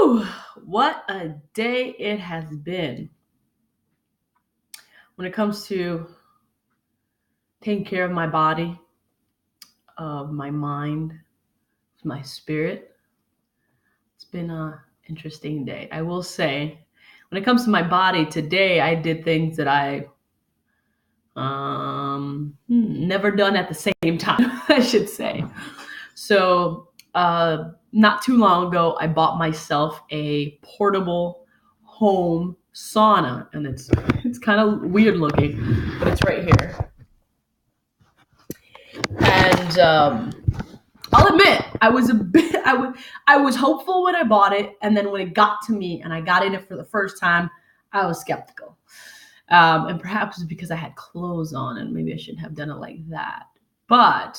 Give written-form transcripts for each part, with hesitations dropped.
Woo! What a day it has been. When it comes to taking care of my body, of my mind, my spirit, it's been an interesting day. I will say, when it comes to my body, today I did things that I never done at the same time, I should say. So, not too long ago, I bought myself a portable home sauna, and it's kind of weird looking, but it's right here. And I'll admit, I was hopeful when I bought it, and then when it got to me and I got in it for the first time, I was skeptical. And perhaps it's because I had clothes on, and maybe I shouldn't have done it like that. But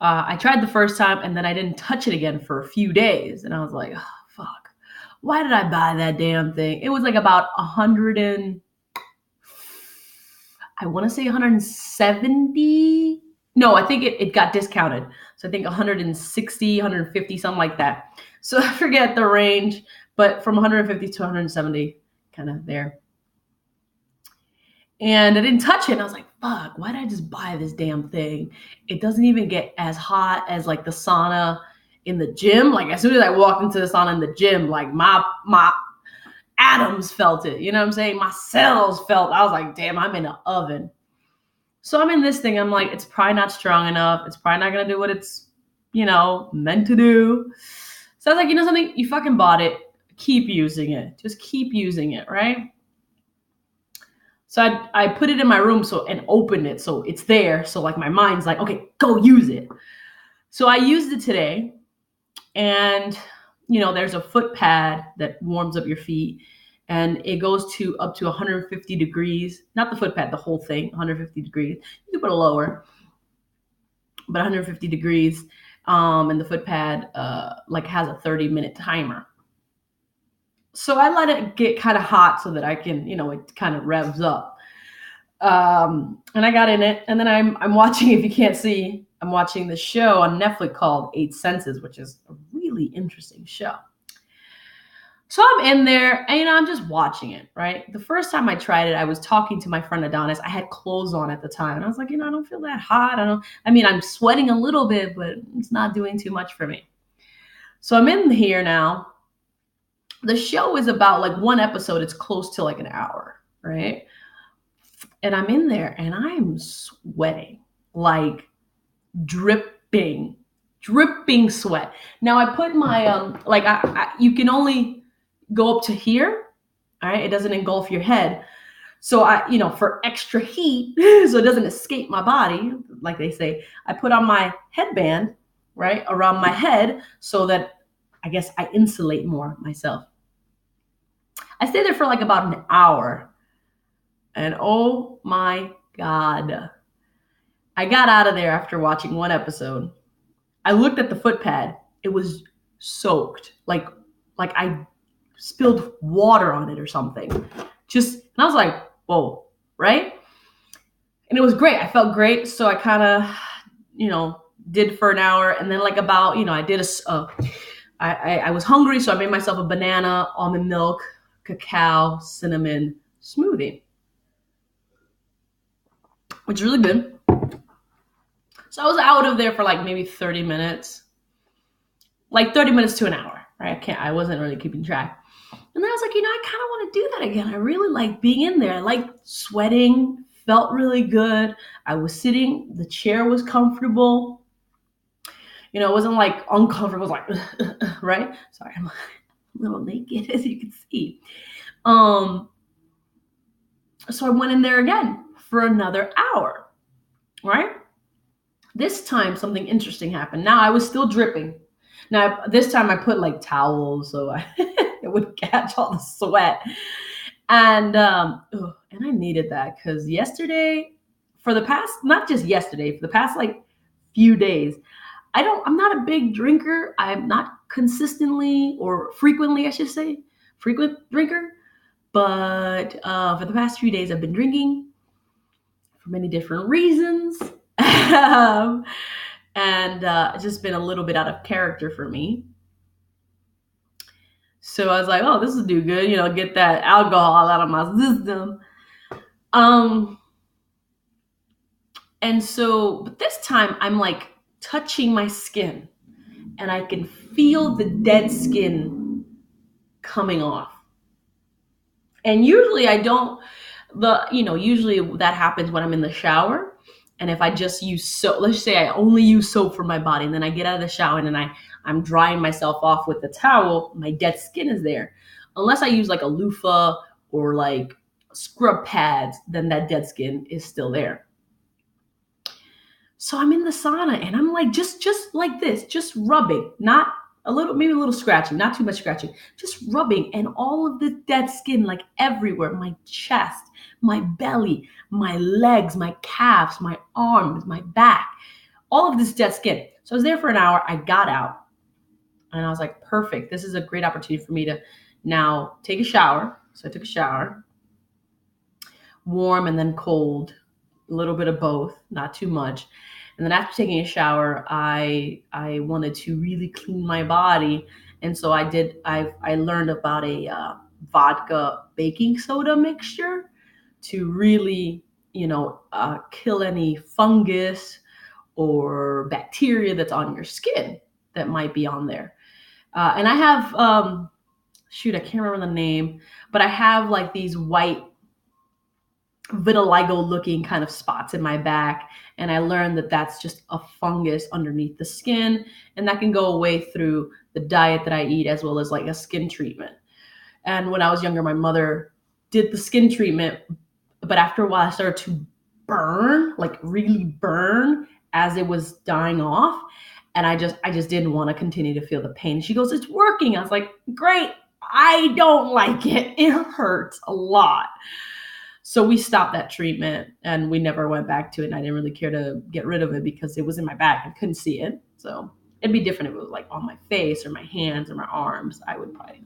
I tried the first time, and then I didn't touch it again for a few days, and I was like, oh, fuck, why did I buy that damn thing? It was like about 100 and I want to say 170. No, I think it got discounted. So I think 160, 150, something like that. So I forget the range, but from 150 to 170, kind of there. And I didn't touch it. And I was like, fuck, why did I just buy this damn thing? It doesn't even get as hot as like the sauna in the gym. Like as soon as I walked into the sauna in the gym, like my atoms felt it. You know what I'm saying? My cells felt. I was like, damn, I'm in an oven. So I'm in this thing. I'm like, it's probably not strong enough. It's probably not going to do what it's, meant to do. So I was like, you know something? You fucking bought it. Keep using it. Just keep using it, right? So I put it in my room and opened it. So it's there. So like my mind's like, okay, go use it. So I used it today. And, there's a foot pad that warms up your feet. And it goes up to 150 degrees. Not the foot pad, the whole thing, 150 degrees. You can put it lower, but 150 degrees. And the foot pad has a 30-minute timer. So I let it get kind of hot so that I can, it kind of revs up. And I got in it, and then I'm watching, if you can't see, I'm watching the show on Netflix called 8 Senses, which is a really interesting show. So I'm in there, and I'm just watching it, right? The first time I tried it, I was talking to my friend Adonis. I had clothes on at the time, and I was like, I don't feel that hot. I'm sweating a little bit, but it's not doing too much for me. So I'm in here now. The show is about like one episode. It's close to like an hour, right? And I'm in there, and I'm sweating, like dripping sweat. Now I put my, you can only go up to here, all right? It doesn't engulf your head. So for extra heat, so it doesn't escape my body, like they say, I put on my headband, right, around my head so that I guess I insulate more myself. I stayed there for like about an hour, and oh my God, I got out of there after watching one episode. I looked at the foot pad. It was soaked, like I spilled water on it or something. And I was like, whoa, right? And it was great. I felt great. So I kind of, did for an hour. And then I did I was hungry. So I made myself a banana, almond milk, cacao, cinnamon smoothie, which is really good. So I was out of there for like maybe 30 minutes, like 30 minutes to an hour, right? I wasn't really keeping track. And then I was like, I kind of want to do that again. I really like being in there. I like sweating, felt really good. I was sitting, the chair was comfortable. It wasn't like uncomfortable. It was like, right? Sorry, I'm a little naked, as you can see. So I went in there again for another hour, right? This time, something interesting happened. Now, I was still dripping. Now, this time I put like towels so it would catch all the sweat. And I needed that because yesterday, not just yesterday, for the past like few days, I'm not a big drinker. I'm not consistently or frequently, I should say, frequent drinker. But for the past few days, I've been drinking for many different reasons. And it's just been a little bit out of character for me. So I was like, oh, this will do good, get that alcohol out of my system. And so, but this time I'm like touching my skin and I can feel the dead skin coming off. And usually I don't, usually that happens when I'm in the shower. And if I just use soap, let's say I only use soap for my body, and then I get out of the shower and then I'm drying myself off with the towel, my dead skin is there. Unless I use like a loofah or like scrub pads, then that dead skin is still there. So I'm in the sauna and I'm like just like this, just rubbing, not a little, maybe a little scratching, not too much scratching, just rubbing, and all of the dead skin like everywhere, my chest, my belly, my legs, my calves, my arms, my back, all of this dead skin. So I was there for an hour. I got out and I was like, perfect. This is a great opportunity for me to now take a shower. So I took a shower, warm and then cold, a little bit of both, not too much. And then after taking a shower, I wanted to really clean my body, and so I learned about a vodka baking soda mixture to really kill any fungus or bacteria that's on your skin that might be on there. And I have I can't remember the name, but I have like these white vitiligo looking kind of spots in my back, and I learned that that's just a fungus underneath the skin, and that can go away through the diet that I eat as well as like a skin treatment. And when I was younger, my mother did the skin treatment, but after a while I started to burn, like really burn as it was dying off, and I just didn't want to continue to feel the pain. She goes, it's working. I was like, great. I don't like it. It hurts a lot. So we stopped that treatment and we never went back to it. And I didn't really care to get rid of it because it was in my back. I couldn't see it. So it'd be different if it was like on my face or my hands or my arms. I would probably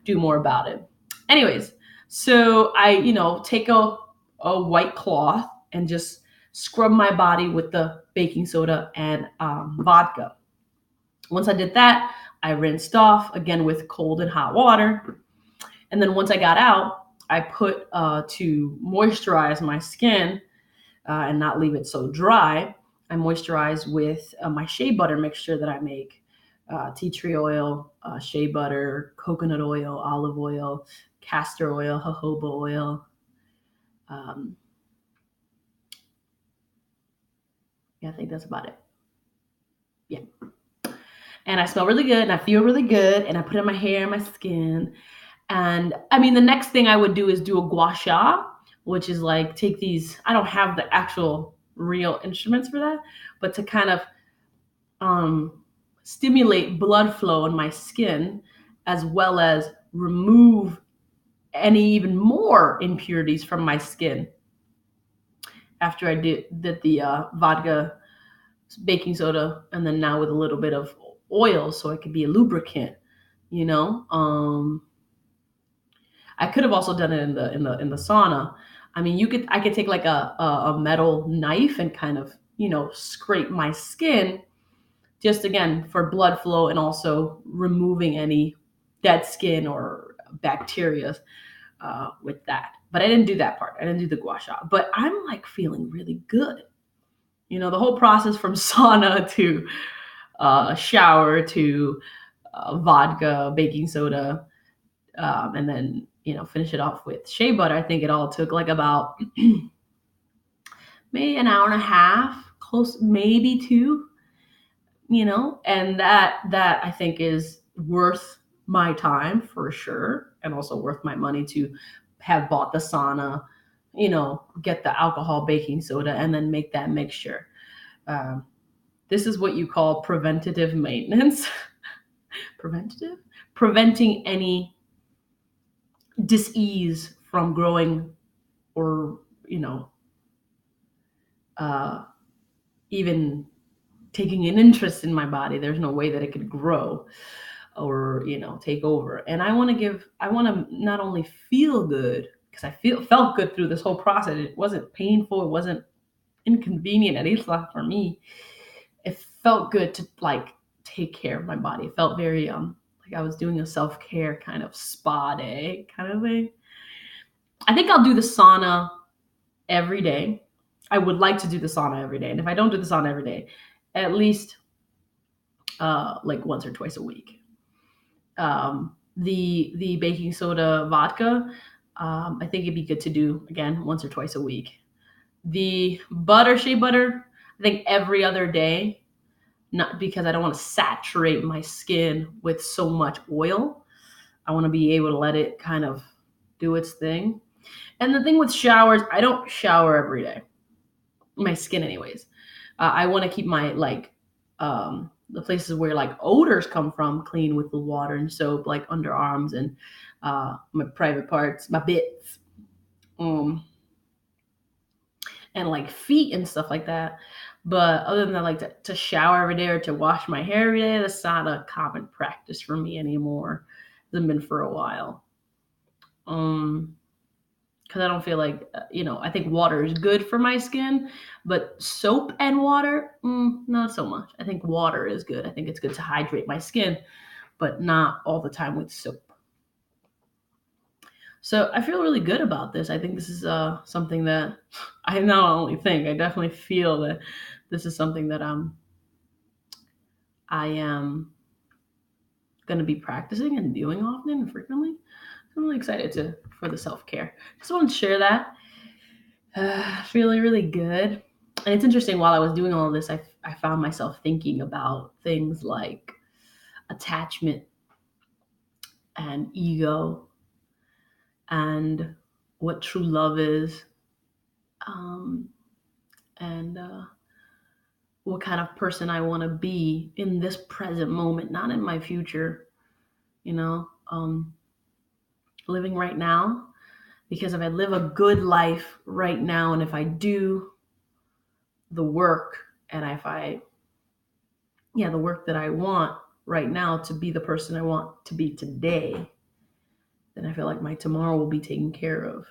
do more about it. Anyways, so I, take a white cloth and just scrub my body with the baking soda and vodka. Once I did that, I rinsed off again with cold and hot water. And then once I got out, I put to moisturize my skin and not leave it so dry. I moisturize with my shea butter mixture that I make. Tea tree oil, shea butter, coconut oil, olive oil, castor oil, jojoba oil. I think that's about it. Yeah. And I smell really good and I feel really good, and I put it in my hair and my skin. And I mean, the next thing I would do is do a gua sha, which is like take these, I don't have the actual real instruments for that, but to kind of stimulate blood flow in my skin, as well as remove any even more impurities from my skin after I did the vodka, baking soda, and then now with a little bit of oil so it could be a lubricant, I could have also done it in the sauna. I mean, I could take like a metal knife and kind of, scrape my skin just again for blood flow and also removing any dead skin or bacteria with that. But I didn't do that part. I didn't do the gua sha. But I'm like feeling really good. The whole process from sauna to shower to vodka, baking soda, and then finish it off with shea butter. I think it all took like about maybe an hour and a half, close, maybe two. And that I think is worth my time for sure, and also worth my money to have bought the sauna, get the alcohol, baking soda, and then make that mixture. This is what you call preventative maintenance. Preventing any dis-ease from growing, or even taking an interest in my body. There's no way that it could grow or take over. And I want to not only feel good, because I felt good through this whole process. It wasn't painful, it wasn't inconvenient, at least not for me. It felt good to like take care of my body. It felt very Like I was doing a self-care kind of spa day kind of thing. I think I'll do the sauna every day. I would like to do the sauna every day. And if I don't do the sauna every day, at least like once or twice a week. The baking soda vodka, I think it'd be good to do again once or twice a week. The butter, shea butter, I think every other day, not because I don't want to saturate my skin with so much oil. I want to be able to let it kind of do its thing. And the thing with showers, I don't shower every day. My skin, anyways. I want to keep my the places where like odors come from clean with the water and soap, like underarms and my private parts, my bits, and like feet and stuff like that. But other than that, like to shower every day or to wash my hair every day, that's not a common practice for me anymore. It hasn't been for a while. Because I don't feel like, I think water is good for my skin, but soap and water, not so much. I think water is good. I think it's good to hydrate my skin, but not all the time with soap. So I feel really good about this. I think this is something that I not only think, I definitely feel that this is something that I am going to be practicing and doing often and frequently. I'm really excited for the self-care. Just want to share that. Really, really good. And it's interesting, while I was doing all of this, I found myself thinking about things like attachment and ego and what true love is, and what kind of person I want to be in this present moment, not in my future, living right now. Because if I live a good life right now, and if I do the work, and the work that I want right now to be the person I want to be today, then I feel like my tomorrow will be taken care of.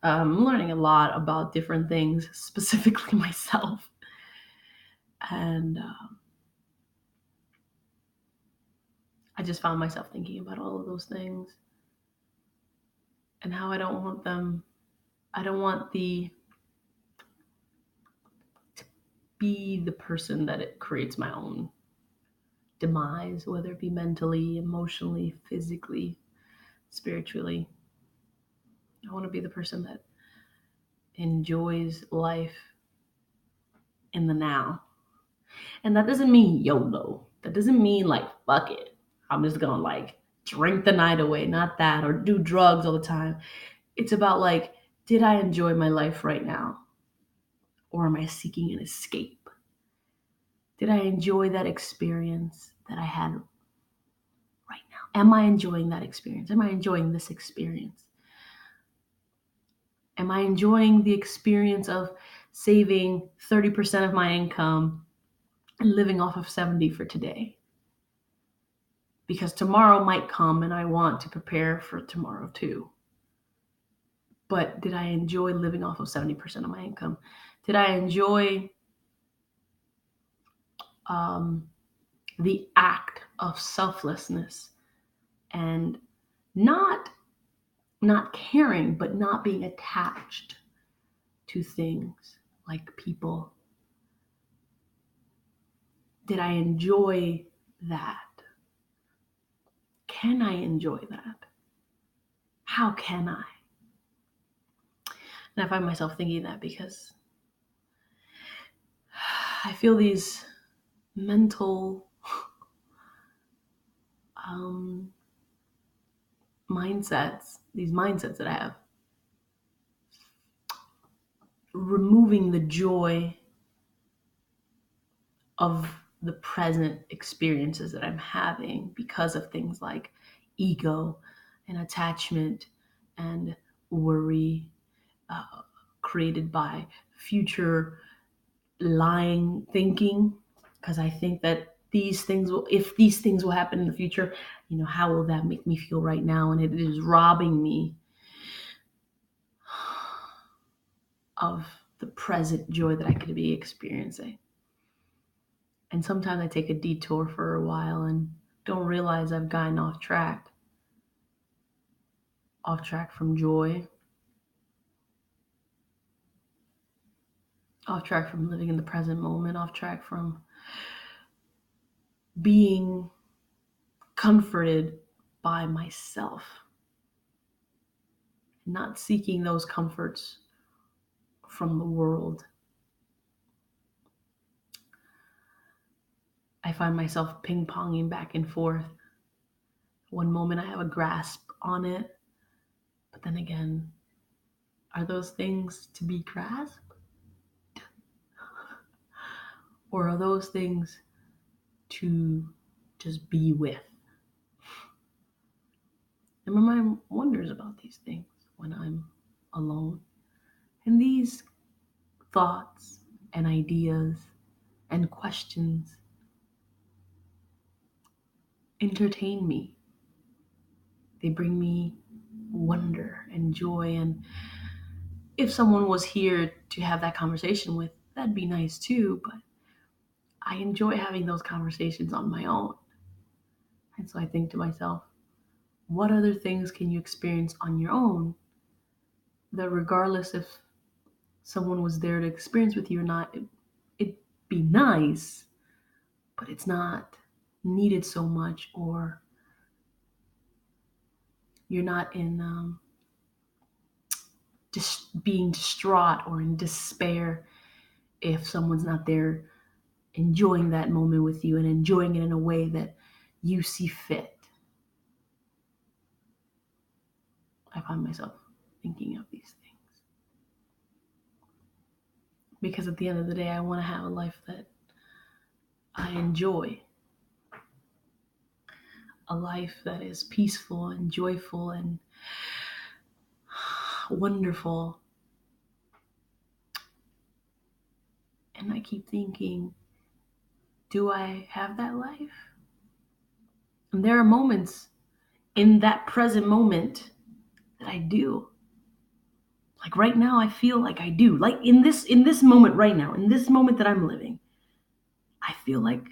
I'm learning a lot about different things, specifically myself. And I just found myself thinking about all of those things and how I don't want them. I don't want to be the person that it creates my own demise, whether it be mentally, emotionally, physically, spiritually. I want to be the person that enjoys life in the now. And that doesn't mean YOLO. That doesn't mean like, fuck it, I'm just gonna like drink the night away. Not that, or do drugs all the time. It's about like, did I enjoy my life right now? Or am I seeking an escape? Did I enjoy that experience that I had right now? Am I enjoying that experience? Am I enjoying this experience? Am I enjoying the experience of saving 30% of my income and living off of 70 for today? Because tomorrow might come and I want to prepare for tomorrow too. But did I enjoy living off of 70% of my income? Did I enjoy the act of selflessness and not caring, but not being attached to things like people? Did I enjoy that? Can I enjoy that? How can I? And I find myself thinking that because I feel these mental these mindsets that I have, removing the joy of the present experiences that I'm having because of things like ego and attachment and worry, created by future lying thinking. Because I think that if these things will happen in the future, how will that make me feel right now? And it is robbing me of the present joy that I could be experiencing. And sometimes I take a detour for a while and don't realize I've gotten off track from joy, off track from living in the present moment, off track from being comforted by myself, not seeking those comforts from the world. I find myself ping-ponging back and forth. One moment I have a grasp on it, but then again, are those things to be grasped? Or are those things to just be with? And my mind wonders about these things when I'm alone. And these thoughts and ideas and questions entertain me. They bring me wonder and joy. And if someone was here to have that conversation with, that'd be nice too. But I enjoy having those conversations on my own. And so I think to myself, what other things can you experience on your own that regardless if someone was there to experience with you or not, it'd be nice, but it's not needed so much, or you're not in just being distraught or in despair if someone's not there enjoying that moment with you and enjoying it in a way that you see fit. I find myself thinking of these things because at the end of the day, I want to have a life that I enjoy, a life that is peaceful and joyful and wonderful. And I keep thinking, do I have that life? And there are moments in that present moment that I do. Like right now, I feel like I do. Like in this moment right now, in this moment that I'm living, I feel like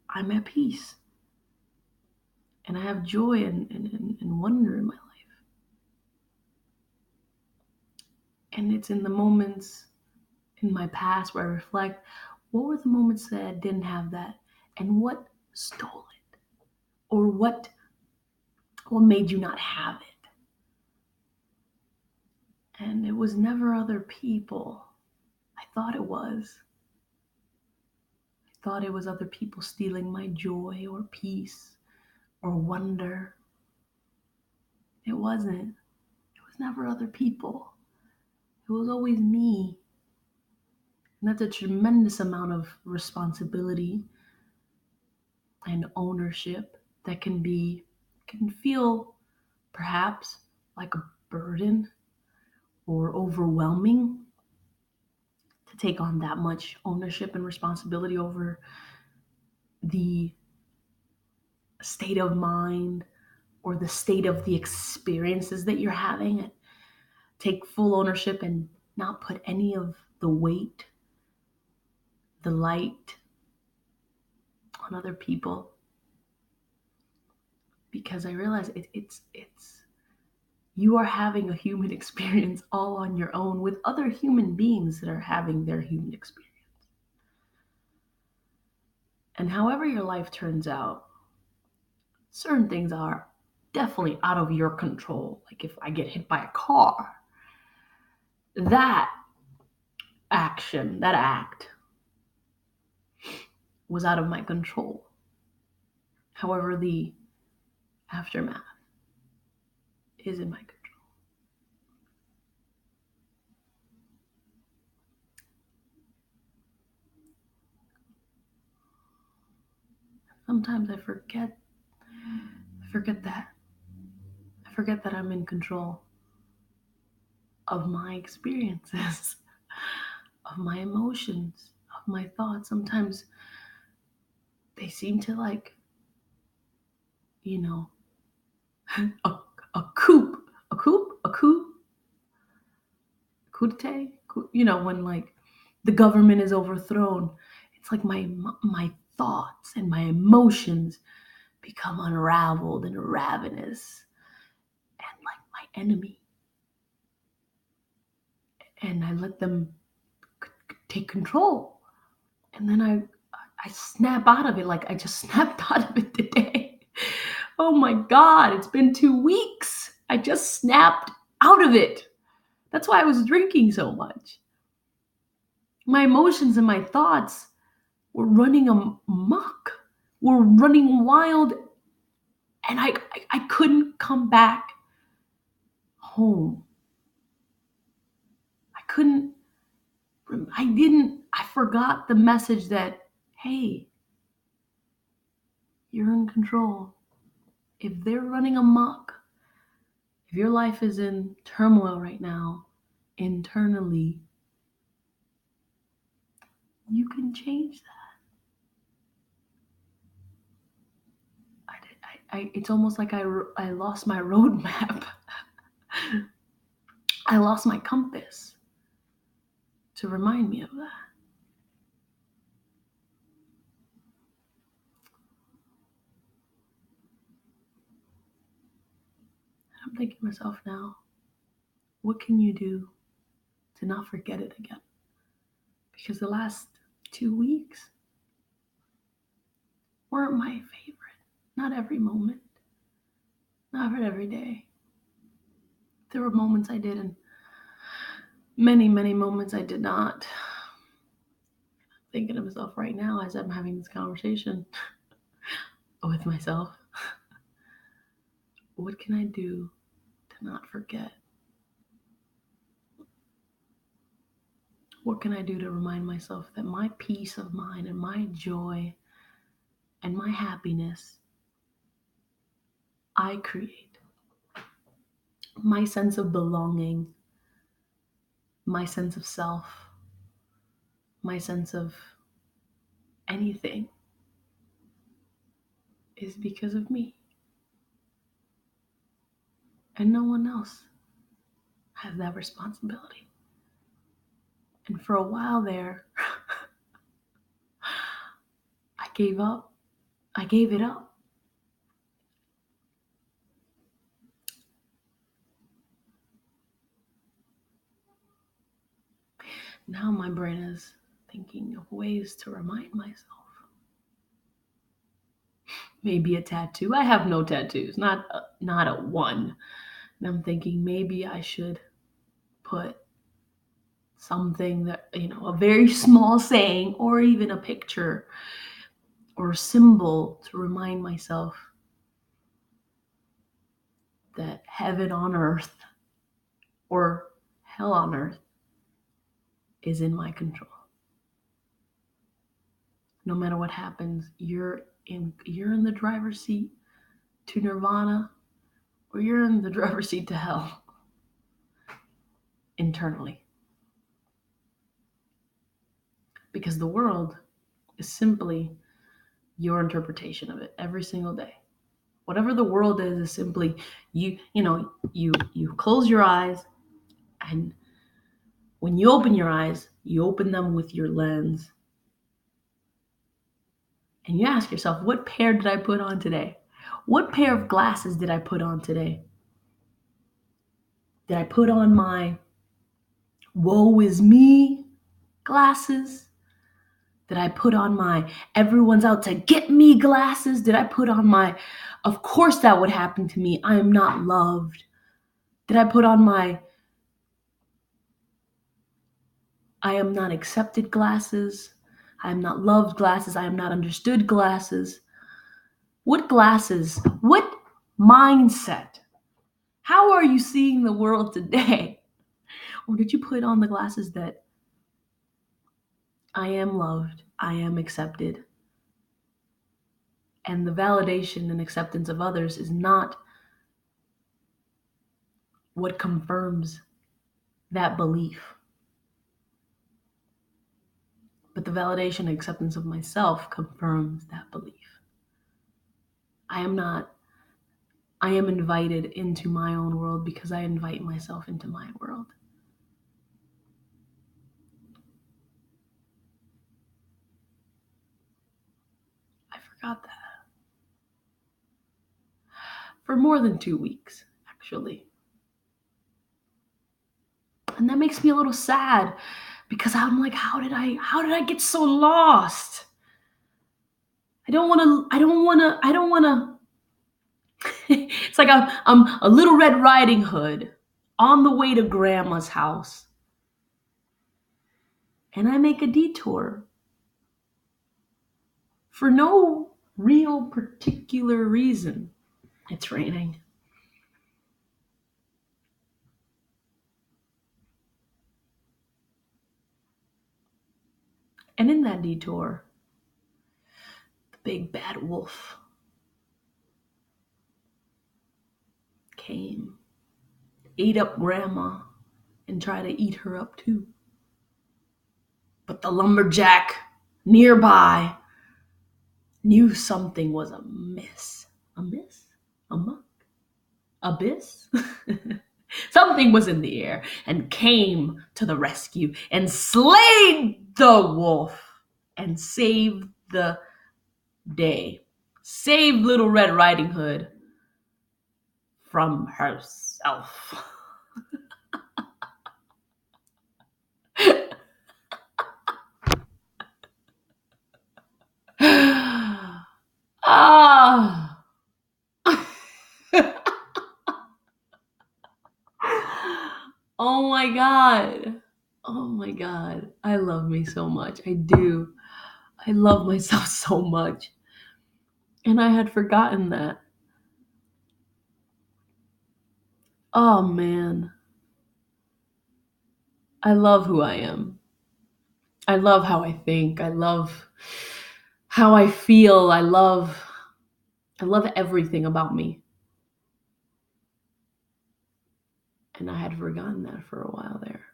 I'm at peace. And I have joy and wonder in my life. And it's in the moments in my past where I reflect, what were the moments that I didn't have that? And what stole it? Or what made you not have it? And it was never other people. I thought it was. I thought it was other people stealing my joy or peace or wonder. It wasn't. It was never other people. It was always me. And that's a tremendous amount of responsibility and ownership that can feel perhaps like a burden or overwhelming to take on that much ownership and responsibility over the state of mind or the state of the experiences that you're having. Take full ownership and not put any of the weight, the light on other people. Because I realize it's you are having a human experience all on your own with other human beings that are having their human experience. And however your life turns out, certain things are definitely out of your control. Like if I get hit by a car, that act was out of my control. However, the aftermath is in my control. Sometimes I forget that. I forget that I'm in control of my experiences, of my emotions, of my thoughts. Sometimes they seem to coup d'etat, when the government is overthrown. It's like my thoughts and my emotions become unraveled and ravenous and like my enemy. And I let them take control. And then I snap out of it like I just snapped out of it today. Oh my God, it's been 2 weeks. I just snapped out of it. That's why I was drinking so much. My emotions and my thoughts were running amok, were running wild, and I couldn't come back home. I forgot the message that, hey, you're in control. If they're running amok, if your life is in turmoil right now, internally, you can change that. It's almost like I lost my roadmap. I lost my compass to remind me of that. I'm thinking to myself now, what can you do to not forget it again? Because the last 2 weeks weren't my favorite. Not every moment, not every day. There were moments I did, and many, many moments I did not. Thinking to myself right now as I'm having this conversation with myself, what can I do to not forget? What can I do to remind myself that my peace of mind and my joy and my happiness, I create. My sense of belonging, my sense of self, my sense of anything is because of me. And no one else has that responsibility. And for a while there, I gave up. I gave it up. Now my brain is thinking of ways to remind myself. Maybe a tattoo. I have no tattoos, not a one. And I'm thinking maybe I should put something that, a very small saying or even a picture or symbol to remind myself that heaven on earth or hell on earth is in my control. No matter what happens, you're in the driver's seat to nirvana, or you're in the driver's seat to hell internally. Because the world is simply your interpretation of it every single day. Whatever the world is simply you close your eyes, and when you open your eyes, you open them with your lens. And you ask yourself, what pair did I put on today? What pair of glasses did I put on today? Did I put on my woe is me glasses? Did I put on my everyone's out to get me glasses? Did I put on my of course that would happen to me, I am not loved? Did I put on my I am not accepted glasses? I am not loved glasses? I am not understood glasses? What glasses? What mindset? How are you seeing the world today? Or did you put on the glasses that I am loved, I am accepted, and the validation and acceptance of others is not what confirms that belief, but the validation and acceptance of myself confirms that belief. I am invited into my own world because I invite myself into my world. I forgot that. for more than 2 weeks, actually. And that makes me a little sad because I'm like, how did I get so lost? I don't want to. It's like I'm a little Red Riding Hood on the way to grandma's house. And I make a detour for no real particular reason. It's raining. And in that detour, the big bad wolf came, ate up grandma, and tried to eat her up too. But the lumberjack nearby knew something was amiss. Amiss? Amok? Abyss? Something was in the air and came to the rescue and slayed the wolf and saved the day. Saved Little Red Riding Hood from herself. Ah. Oh my God. Oh my God. I love me so much. I do. I love myself so much. And I had forgotten that. Oh man. I love who I am. I love how I think. I love how I feel. I love everything about me. And I had forgotten that for a while there.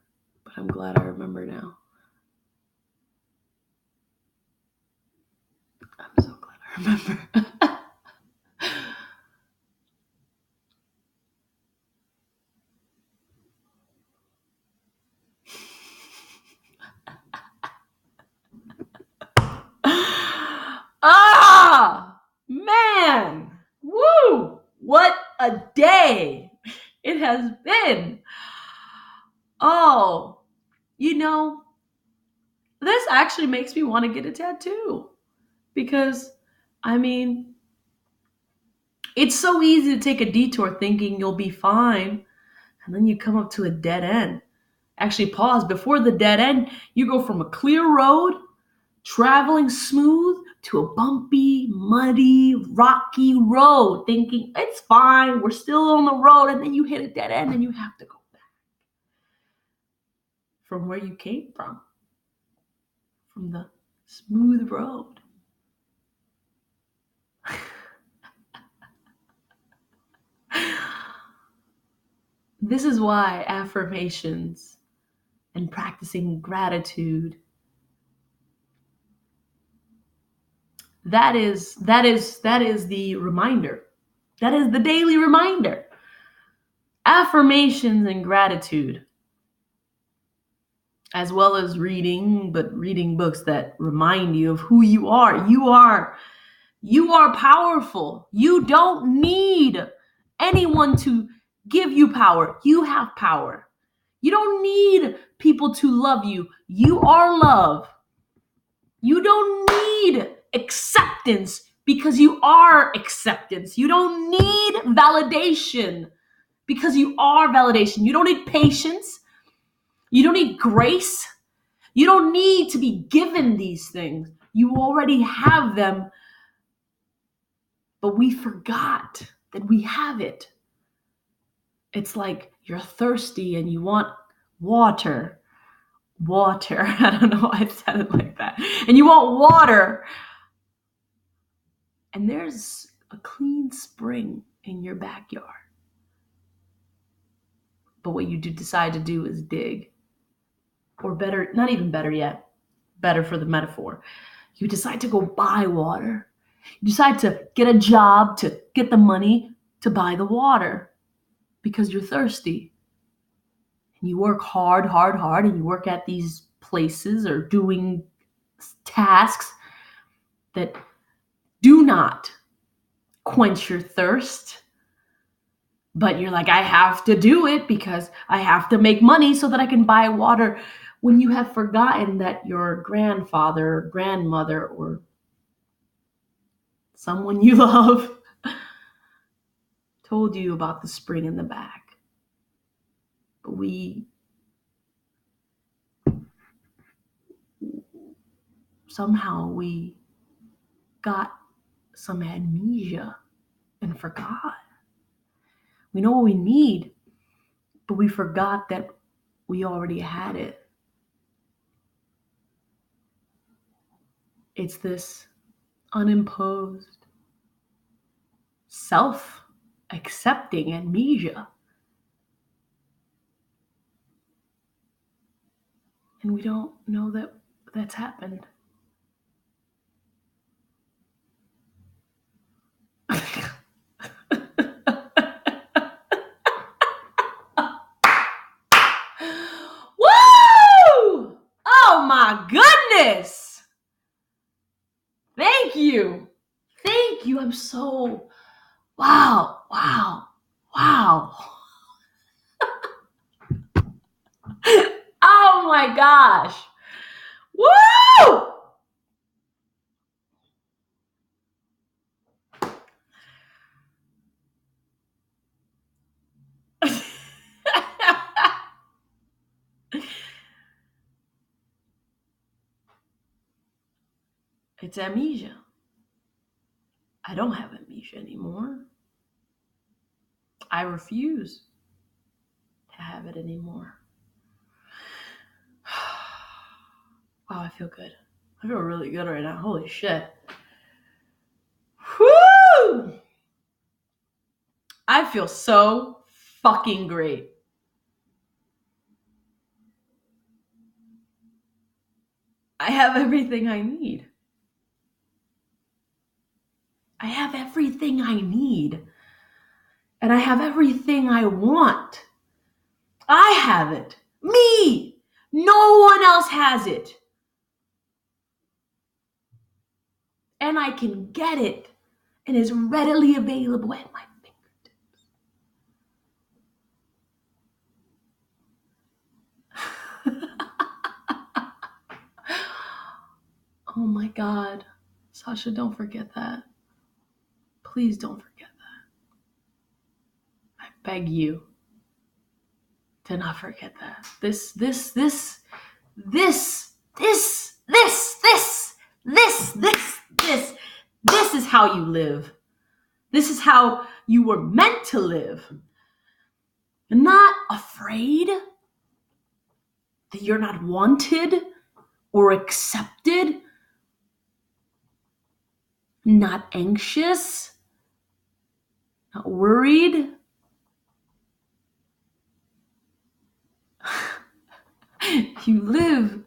But I'm glad I remember now. I'm so glad I remember. Ah, man. Woo. What a day it has been. Oh, this actually makes me want to get a tattoo because, I mean, it's so easy to take a detour thinking you'll be fine, and then you come up to a dead end. Actually, pause. Before the dead end, you go from a clear road, traveling smooth, to a bumpy, muddy, rocky road, thinking it's fine, we're still on the road, and then you hit a dead end and you have to go back from where you came from the smooth road. This is why affirmations and practicing gratitude, that is the reminder. That is the daily reminder. Affirmations and gratitude, as well as reading books that remind you of who you are. You are powerful. You don't need anyone to give you power. You have power. You don't need people to love you. You are love. You don't need acceptance because you are acceptance. You don't need validation because you are validation. You don't need patience. You don't need grace. You don't need to be given these things. You already have them, but we forgot that we have it. It's like you're thirsty and you want water. I don't know why I said it like that. And you want water. And there's a clean spring in your backyard. But what you decide to do is dig. Or better, not even better yet, better for the metaphor. You decide to go buy water. You decide to get a job to get the money to buy the water because you're thirsty. And you work hard, and you work at these places or doing tasks that do not quench your thirst. But you're like, I have to do it because I have to make money so that I can buy water. When you have forgotten that your grandfather, grandmother, or someone you love told you about the spring in the back. But we got some amnesia and forgot. We know what we need, but we forgot that we already had it. It's this unimposed, self-accepting amnesia. And we don't know that that's happened. Woo! Oh my goodness! Thank you. Thank you. I'm so, wow. Oh my gosh. Woo! It's amnesia. I don't have amnesia anymore. I refuse to have it anymore. Wow, I feel good. I feel really good right now. Holy shit. Woo! I feel so fucking great. I have everything I need. I have everything I need. And I have everything I want. I have it. Me! No one else has it. And I can get it. And it's readily available at my fingertips. Oh my God. Sasha, don't forget that. Please don't forget that. I beg you to not forget that. This is how you live. This is how you were meant to live. You're not afraid that you're not wanted or accepted, not anxious, not worried. You live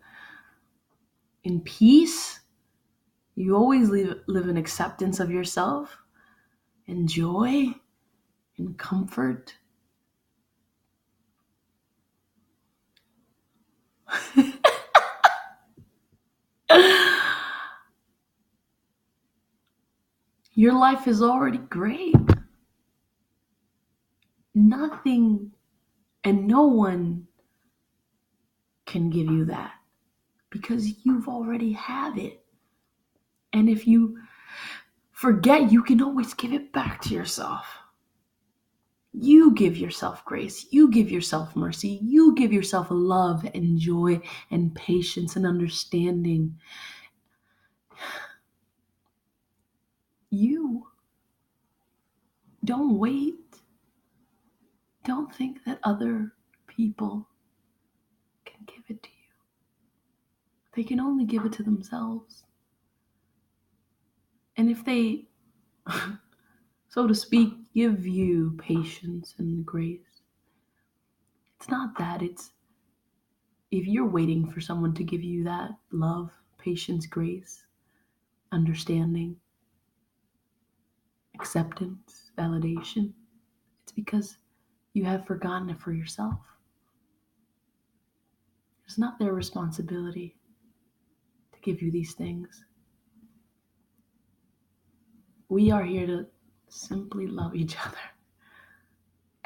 in peace. You always live in acceptance of yourself, in joy, in comfort. Your life is already great. Nothing and no one can give you that because you've already have it. And if you forget, you can always give it back to yourself. You give yourself grace. You give yourself mercy. You give yourself love and joy and patience and understanding. You don't wait. Don't think that other people can give it to you. They can only give it to themselves. And if they, so to speak, give you patience and grace, it's not that. It's if you're waiting for someone to give you that love, patience, grace, understanding, acceptance, validation, it's because you have forgotten it for yourself. It's not their responsibility to give you these things. We are here to simply love each other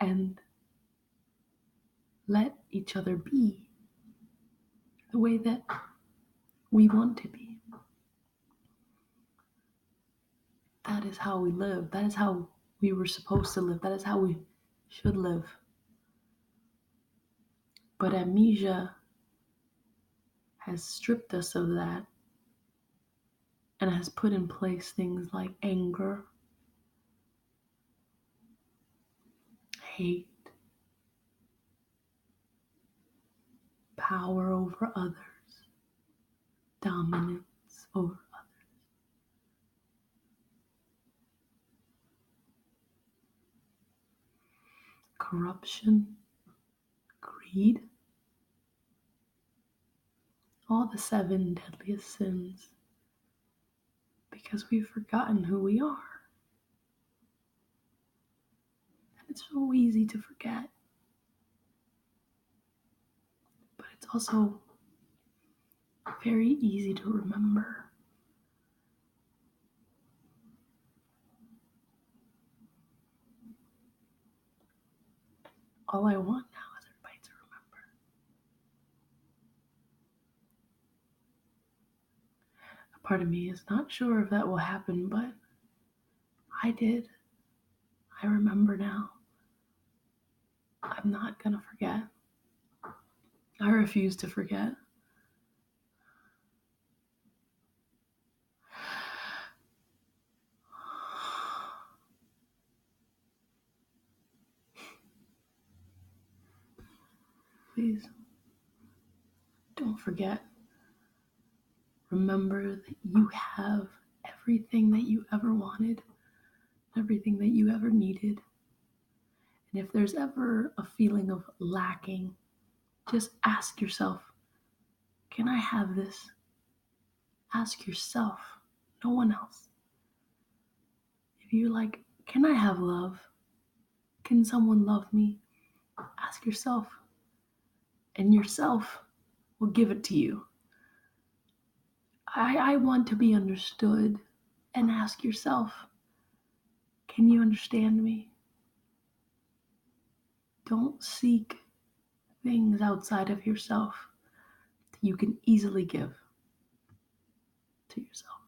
and let each other be the way that we want to be. That is how we live. That is how we were supposed to live. That is how we should live. But amnesia has stripped us of that and has put in place things like anger, hate, power over others, dominance over others. Corruption, greed, all the 7 deadliest sins, because we've forgotten who we are. And it's so easy to forget. But it's also very easy to remember. All I want now is everybody to remember. A part of me is not sure if that will happen, but I did. I remember now. I'm not gonna forget. I refuse to forget. Please, don't forget. Remember that you have everything that you ever wanted, everything that you ever needed. And if there's ever a feeling of lacking, just ask yourself, can I have this? Ask yourself, no one else. If you're like, can I have love? Can someone love me? Ask yourself, and yourself will give it to you. I want to be understood, and ask yourself, can you understand me? Don't seek things outside of yourself that you can easily give to yourself.